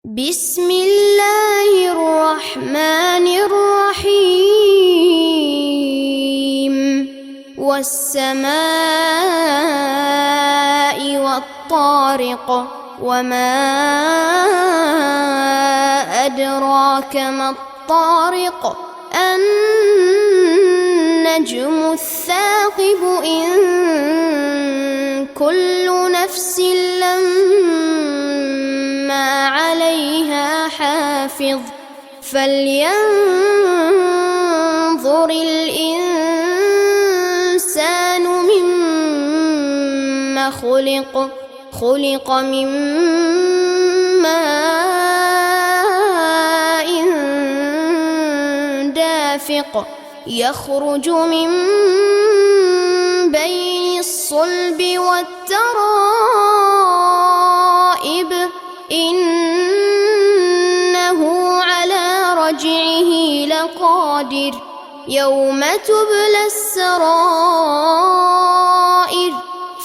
بسم الله الرحمن الرحيم والسماء والطارق وما أدراك ما الطارق النجم الثاقب إن كل نفس لما عليها حافظ فلينظر الإنسان مما خلق من ماء دافق يخرج من بين الصلب والترائب إنه على رجعه لقادر يوم تبلى السرائر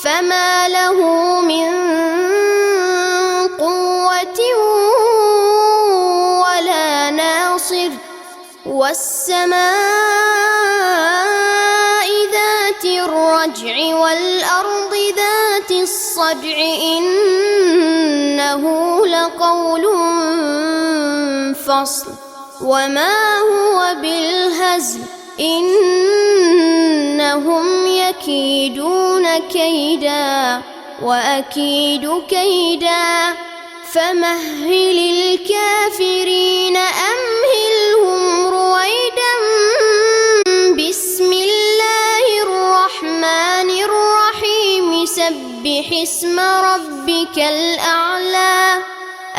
فما له من قوة ولا ناصر والسماء ذات الرجع والأرض ذات الصدع إنه لقول فصل وما هو بالهزل إنهم يكيدون كيدا وأكيد كيدا فمهل الكافرين أمهلهم رويدا بسم الله الرحمن الرحيم سبح اسم ربك الأعلى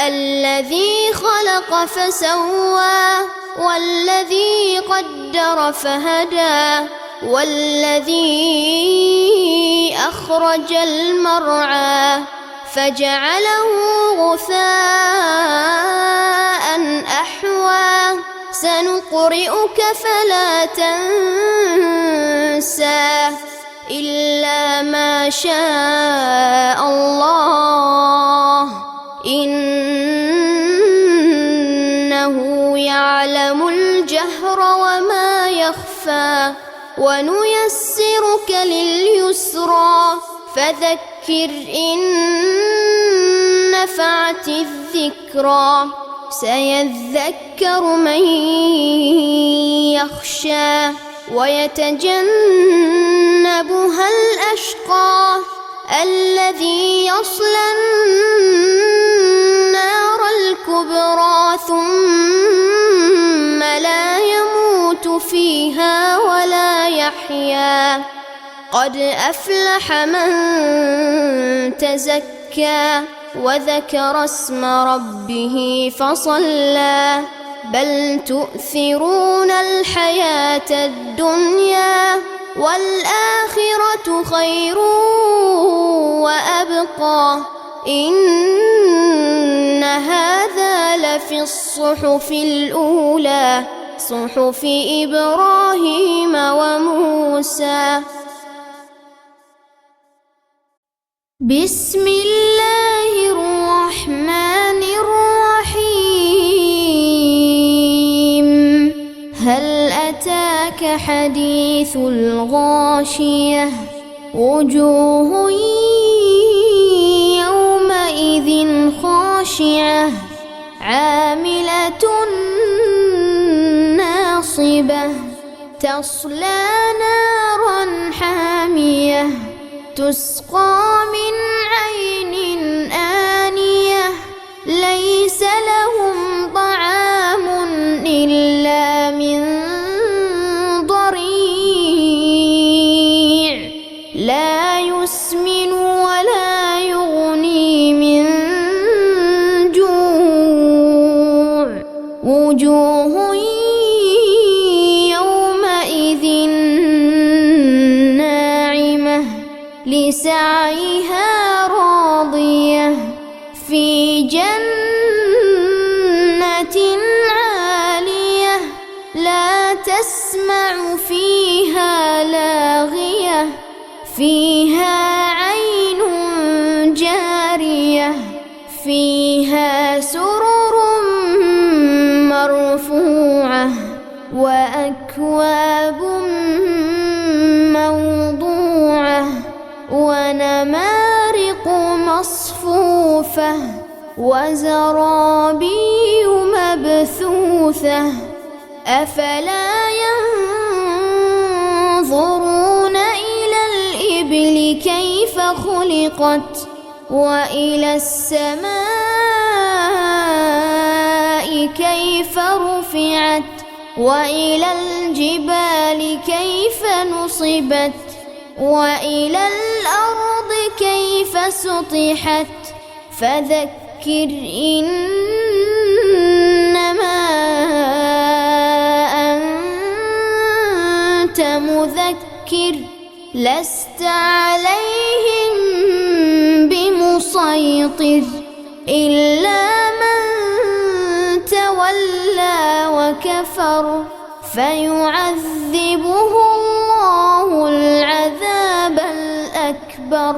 الذي خلق فسوى والذي قدر فهدى والذي أخرج المرعى فجعله غثاء أحوى سنقرئك فلا تنسى إلا ما شاء الله إنه يعلم الجهر وما يخفى ونيسرك لليسرى فذكر إن نفعت الذكرى سيذكر من يخشى ويتجنبها الأشقى الذي يصلى النار الكبرى ثم لا يموت فيها ولا يحيا قد أفلح من تزكى وذكر اسم ربه فصلى بل تؤثرون الحياة الدنيا والآخرة خير وأبقى إن هذا لفي الصحف الأولى صحف إبراهيم وموسى بسم الله الرحمن الرحيم هل أتاك حديث الغاشية وجوه يومئذ خاشعة عاملة ناصبة تصلى نارا حامية تسقى من عين آنية ليس لهم طعام إلا من ضريع لا يسمن ولا يغني من جوع وجوه يومئذ ناعمة لسعيها راضية في جنة عالية لا تسمع فيها لاغية فيها عين جارية فيها سرر وزرابي مبثوثة أفلا ينظرون إلى الإبل كيف خلقت وإلى السماء كيف رفعت وإلى الجبال كيف نصبت وإلى الأرض كيف سطحت فذكر إنما أنت مذكر لست عليهم بمسيطر إلا من تولى وكفر فيعذبه الله العذاب الأكبر